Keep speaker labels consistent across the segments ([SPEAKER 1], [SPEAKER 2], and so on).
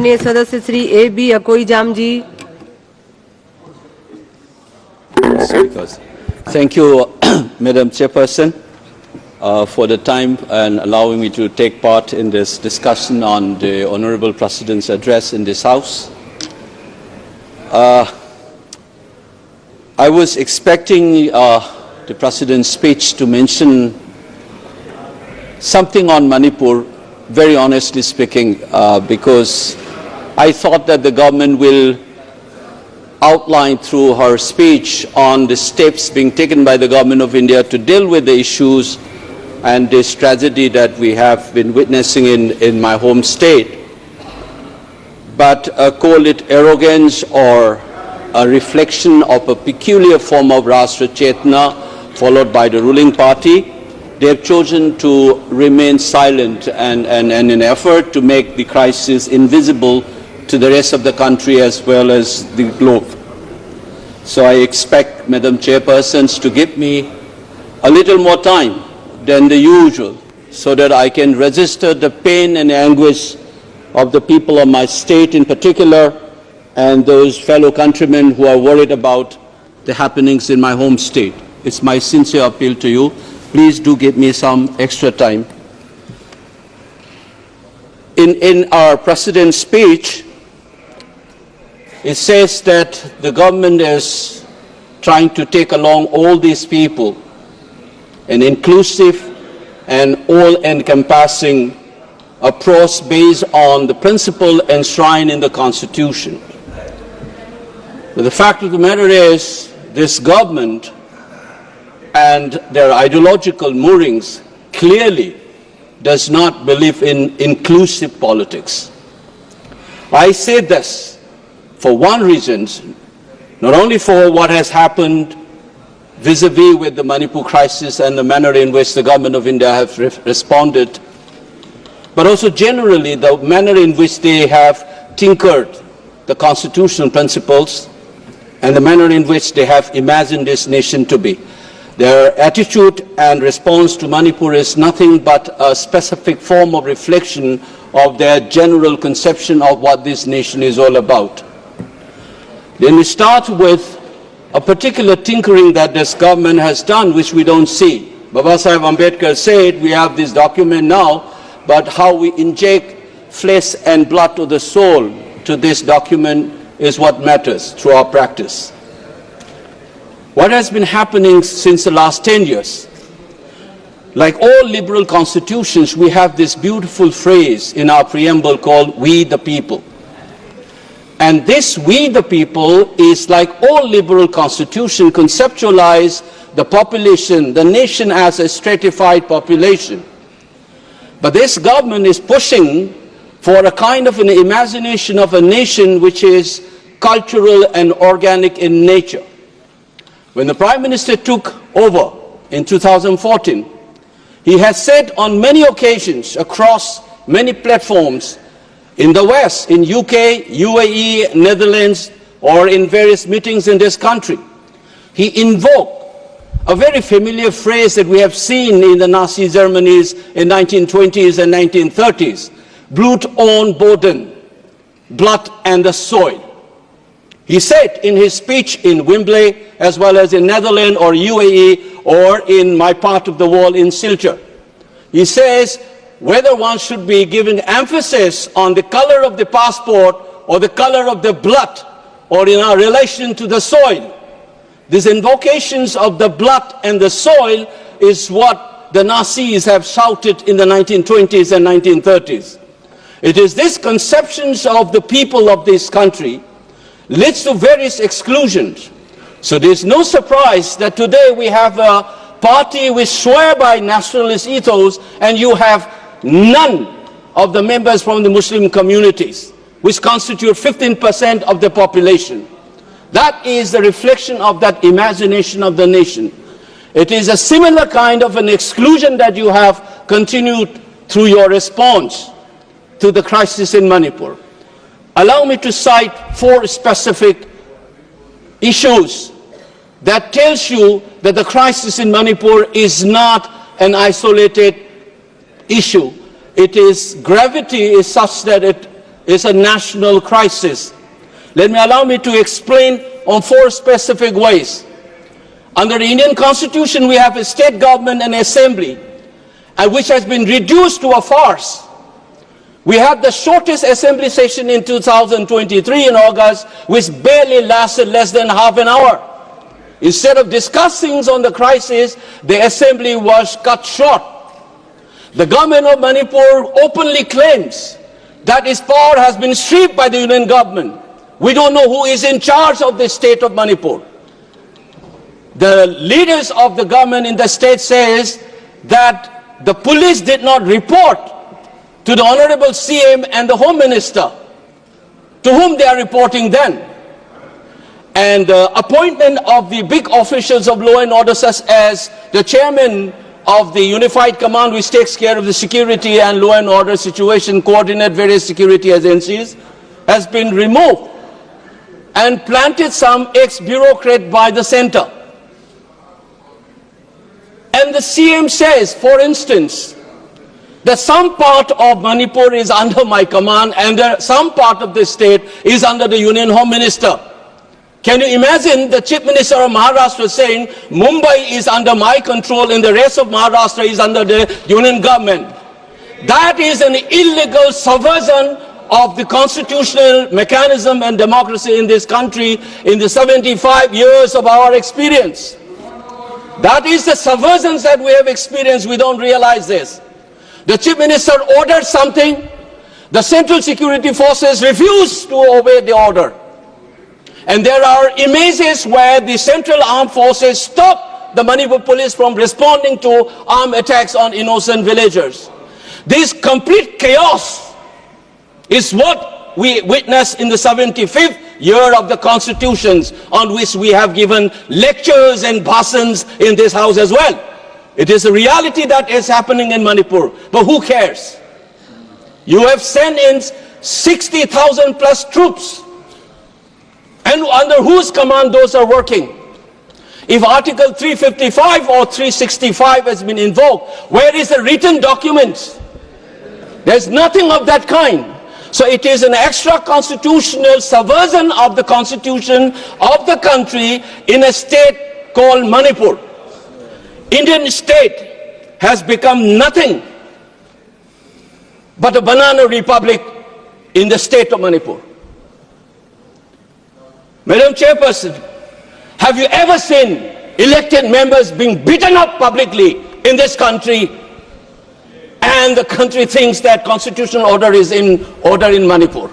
[SPEAKER 1] माननीय सदस्य Shri A.B. Akoijam ji.
[SPEAKER 2] Thank you, Madam Chairperson, for the time and allowing me to take part in this discussion on the Honorable President's address in this House. I was expecting the President's speech to mention something on Manipur, very honestly speaking, because I thought that the government will outline through her speech on the steps being taken by the Government of India to deal with the issues and this tragedy that we have been witnessing in my home state. But call it arrogance or a reflection of a peculiar form of Rashtra Chetna followed by the ruling party, they have chosen to remain silent and in an effort to make the crisis invisible to the rest of the country as well as the globe. So I expect Madam Chairpersons to give me a little more time than the usual so that I can register the pain and anguish of the people of my state in particular and those fellow countrymen who are worried about the happenings in my home state. It's my sincere appeal to you. Please do give me some extra time. In our President's speech, it says that the government is trying to take along all these people, an inclusive and all-encompassing approach based on the principle enshrined in the Constitution. But the fact of the matter is, this government and their ideological moorings clearly does not believe in inclusive politics. I say this for one reason, not only for what has happened vis-a-vis with the Manipur crisis and the manner in which the Government of India have responded, but also generally the manner in which they have tinkered the constitutional principles and the manner in which they have imagined this nation to be. Their attitude and response to Manipur is nothing but a specific form of reflection of their general conception of what this nation is all about. Then we start with a particular tinkering that this government has done, which we don't see. Babasaheb Ambedkar said, we have this document now, but how we inject flesh and blood to the soul to this document is what matters through our practice. What has been happening since the last 10 years? Like all liberal constitutions, we have this beautiful phrase in our preamble called "We the people." And this "we the people" is like all liberal constitutions conceptualize the population, the nation as a stratified population. But this government is pushing for a kind of an imagination of a nation which is cultural and organic in nature. When the Prime Minister took over in 2014, he has said on many occasions across many platforms in the West, in UK, UAE, Netherlands, or in various meetings in this country, he invoked a very familiar phrase that we have seen in the Nazi Germany's in 1920s and 1930s, Blut und Boden, blood and the soil. He said in his speech in Wembley, as well as in Netherlands or UAE, or in my part of the world in Silchar, he says whether one should be giving emphasis on the color of the passport or the color of the blood or in our relation to the soil. These invocations of the blood and the soil is what the Nazis have shouted in the 1920s and 1930s. It is these conceptions of the people of this country leads to various exclusions. So there's no surprise that today we have a party which swear by nationalist ethos and you have none of the members from the Muslim communities, which constitute 15% of the population. That is the reflection of that imagination of the nation. It is a similar kind of an exclusion that you have continued through your response to the crisis in Manipur. Allow me to cite 4 specific issues that tells you that the crisis in Manipur is not an isolated issue. Its gravity is such that it is a national crisis. Allow me to explain on 4 specific ways. Under the Indian Constitution, we have a state government and assembly, which has been reduced to a farce. We had the shortest assembly session in 2023 in August, which barely lasted less than half an hour. Instead of discussing on the crisis, the assembly was cut short. The government of Manipur openly claims that its power has been stripped by the union government. We don't know who is in charge of the state of Manipur. The leaders of the government in the state says that the police did not report to the Honorable CM and the Home Minister, to whom they are reporting then. And the appointment of the big officials of law and order, such as the chairman of the Unified Command, which takes care of the security and law and order situation, coordinate various security agencies, has been removed and planted some ex-bureaucrat by the center. And the CM says, for instance, that some part of Manipur is under my command and some part of the state is under the Union Home Minister. Can you imagine the Chief Minister of Maharashtra saying, Mumbai is under my control and the rest of Maharashtra is under the union government? That is an illegal subversion of the constitutional mechanism and democracy in this country in the 75 years of our experience. That is the subversions that we have experienced. We don't realize this. The Chief Minister ordered something, the Central Security Forces refused to obey the order. And there are images where the Central Armed Forces stopped the Manipur police from responding to armed attacks on innocent villagers. This complete chaos is what we witnessed in the 75th year of the constitutions, on which we have given lectures and bhashans in this house as well. It is a reality that is happening in Manipur, but who cares? You have sent in 60,000 plus troops, and under whose command those are working? If Article 355 or 365 has been invoked, where is the written document? There's nothing of that kind. So it is an extra constitutional subversion of the constitution of the country in a state called Manipur. Indian state has become nothing but a banana republic in the state of Manipur. Madam Chairperson, have you ever seen elected members being beaten up publicly in this country, and the country thinks that constitutional order is in order in Manipur?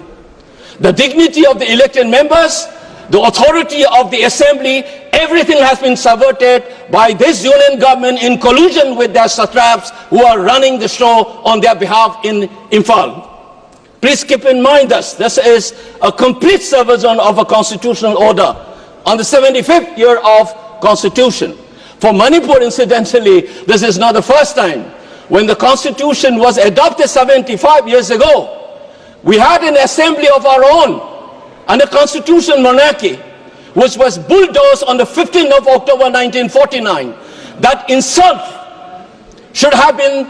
[SPEAKER 2] The dignity of the elected members, the authority of the assembly, everything has been subverted by this union government in collusion with their satraps who are running the show on their behalf in Imphal. Please keep in mind this is a complete subversion of a constitutional order on the 75th year of constitution. For Manipur, incidentally, this is not the first time. When the constitution was adopted 75 years ago, we had an assembly of our own and a constitutional monarchy, which was bulldozed on the 15th of October 1949. That insult should have been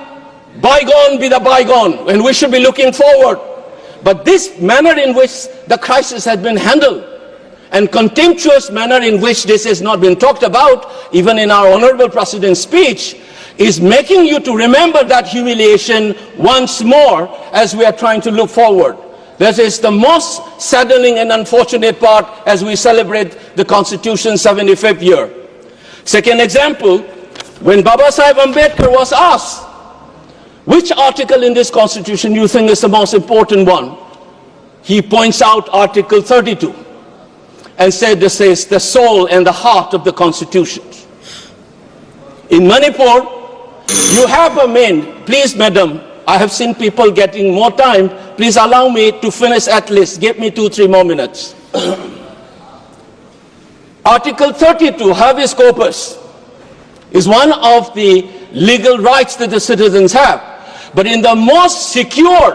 [SPEAKER 2] bygone be the bygone, and we should be looking forward. But this manner in which the crisis has been handled, and contemptuous manner in which this has not been talked about, even in our Honorable President's speech, is making you to remember that humiliation once more as we are trying to look forward. That is the most saddening and unfortunate part as we celebrate the Constitution's 75th year. Second example, when Babasaheb Ambedkar was asked, which article in this Constitution you think is the most important one? He points out Article 32 and said this is the soul and the heart of the Constitution. In Manipur, you have a main, please madam, I have seen people getting more time. Please allow me to finish at least. Give me 2-3 more minutes. Article 32, habeas corpus, is one of the legal rights that the citizens have. But in the most secure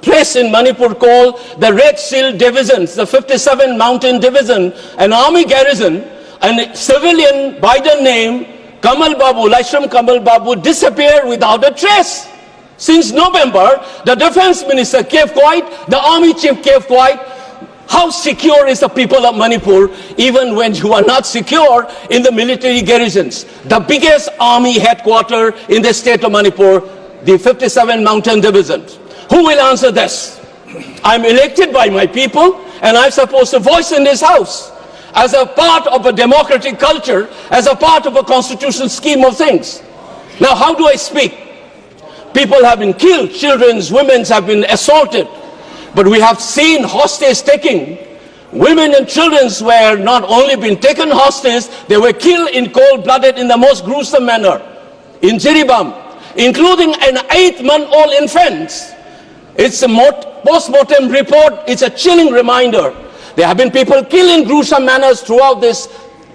[SPEAKER 2] place in Manipur called the Red Seal Divisions, the 57 Mountain Division, an army garrison, and civilian by the name Kamal Babu, Laishram Kamal Babu, disappeared without a trace. Since November, the defense minister kept quiet, the army chief kept quiet. How secure is the people of Manipur even when you are not secure in the military garrisons? The biggest army headquarters in the state of Manipur, the 57 Mountain Division. Who will answer this? I'm elected by my people and I'm supposed to voice in this house as a part of a democratic culture, as a part of a constitutional scheme of things. Now, how do I speak? People have been killed, children, women have been assaulted. But we have seen hostage taking. Women and children were not only being taken hostage, they were killed in cold-blooded in the most gruesome manner. In Jiribam, including an 8-month-old infant. It's a post-mortem report. It's a chilling reminder. There have been people killed in gruesome manners throughout this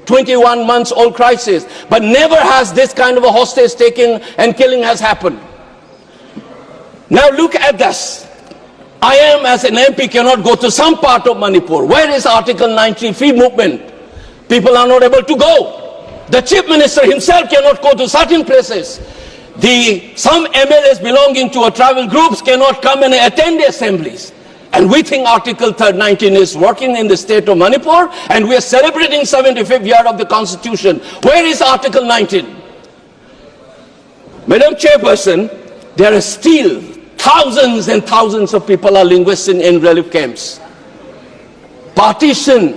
[SPEAKER 2] 21-month-old crisis. But never has this kind of a hostage taking and killing has happened. Now look at this. I am, as an MP, cannot go to some part of Manipur. Where is Article 90 free movement? People are not able to go. The chief minister himself cannot go to certain places. Some MLAs belonging to a tribal groups cannot come and attend the assemblies. And we think Article 19 is working in the state of Manipur, and we are celebrating 75th year of the Constitution. Where is Article 19? Madam Chairperson, there are still thousands and thousands of people are linguists in relief camps. Partition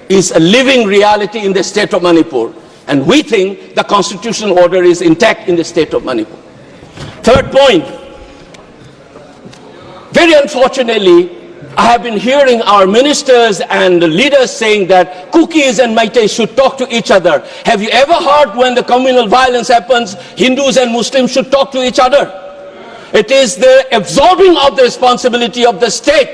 [SPEAKER 2] is a living reality in the state of Manipur, and we think the constitutional order is intact in the state of Manipur. Third point, very unfortunately, I have been hearing our ministers and leaders saying that Kukis and Meiteis should talk to each other. Have you ever heard when the communal violence happens, Hindus and Muslims should talk to each other? It is the absorbing of the responsibility of the state.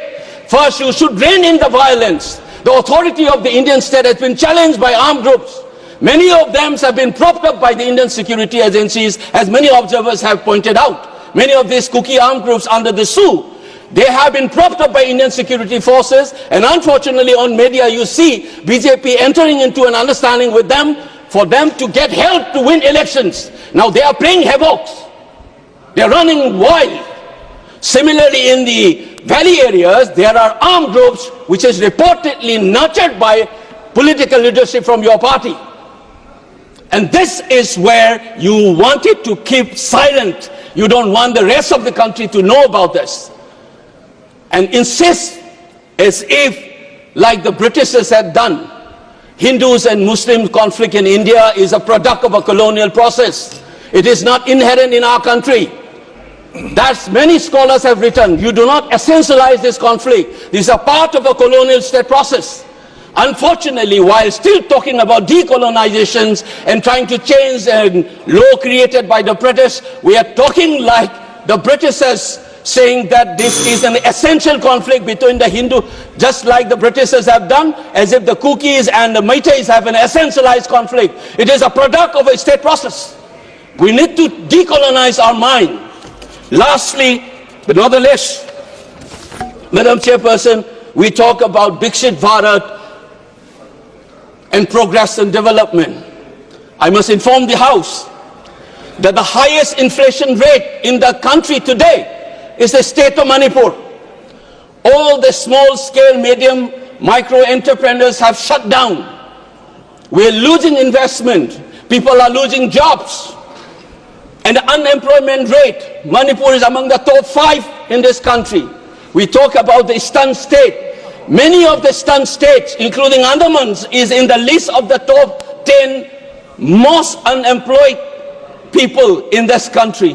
[SPEAKER 2] First, you should rein in the violence. The authority of the Indian state has been challenged by armed groups. Many of them have been propped up by the Indian security agencies, as many observers have pointed out. Many of these Kuki armed groups under the SU, they have been propped up by Indian security forces, and unfortunately on media you see BJP entering into an understanding with them for them to get help to win elections. Now they are playing havoc. They are running wild. Similarly, in the valley areas, there are armed groups which is reportedly nurtured by political leadership from your party. And this is where you wanted to keep silent. You don't want the rest of the country to know about this. And insist as if, like the Britishers had done, Hindus and Muslim conflict in India is a product of a colonial process. It is not inherent in our country. That's many scholars have written. You do not essentialize this conflict. This is a part of a colonial state process. Unfortunately, while still talking about decolonizations and trying to change the law created by the British, we are talking like the Britishers, saying that this is an essential conflict between the Hindu, just like the Britishers have done, as if the Kukis and the Meiteis have an essentialized conflict. It is a product of a state process. We need to decolonize our mind. Lastly, but not the least, Madam Chairperson, we talk about Viksit Bharat and progress and development. I must inform the House that the highest inflation rate in the country today is the state of Manipur. All the small-scale, medium, micro entrepreneurs have shut down. We're losing investment. People are losing jobs. And the unemployment rate, Manipur is among the top 5 in this country. We talk about the eastern state. Many of the eastern states, including Andamans, is in the list of the top 10 most unemployed people in this country.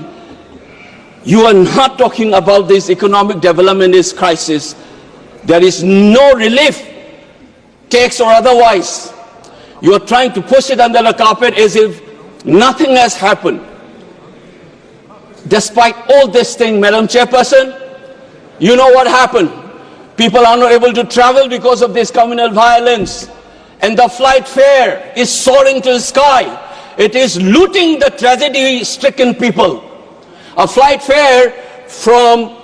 [SPEAKER 2] You are not talking about this economic development, this crisis. There is no relief, tax or otherwise. You are trying to push it under the carpet as if nothing has happened. Despite all this thing, Madam Chairperson, you know what happened. People are not able to travel because of this communal violence. And the flight fare is soaring to the sky. It is looting the tragedy-stricken people. A flight fare from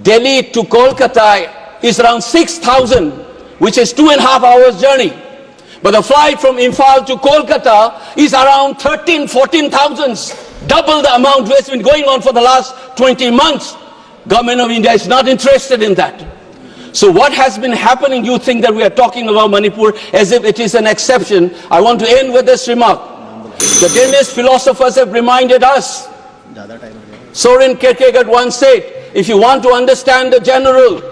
[SPEAKER 2] Delhi to Kolkata is around 6,000, which is 2.5 hours journey. But the flight from Imphal to Kolkata is around 13,000, 14,000 double the amount which has been going on for the last 20 months. Government of India is not interested in that. So what has been happening, you think that we are talking about Manipur as if it is an exception. I want to end with this remark. The Danish philosophers have reminded us. Soren Kierkegaard once said, if you want to understand the general,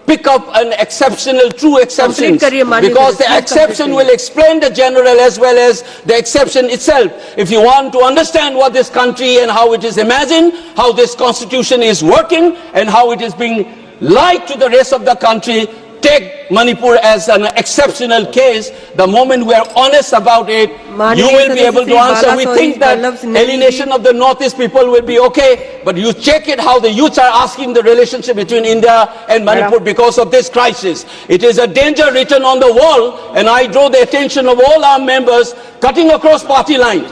[SPEAKER 2] pick up an exceptional, true exceptions, because the exception will explain the general as well as the exception itself. If you want to understand what this country and how it is imagined, how this constitution is working and how it is being lied to the rest of the country, take Manipur as an exceptional case. The moment we are honest about it, you will be able to answer. We think that alienation of the Northeast people will be okay, but you check it how the youths are asking the relationship between India and Manipur because of this crisis. It is a danger written on the wall, and I draw the attention of all our members cutting across party lines.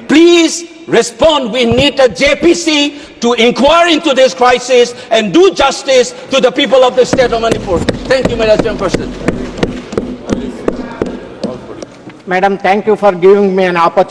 [SPEAKER 2] Please respond. We need a JPC to inquire into this crisis and do justice to the people of the state of Manipur. Thank you, Madam President.
[SPEAKER 3] Madam, thank you for giving me an opportunity.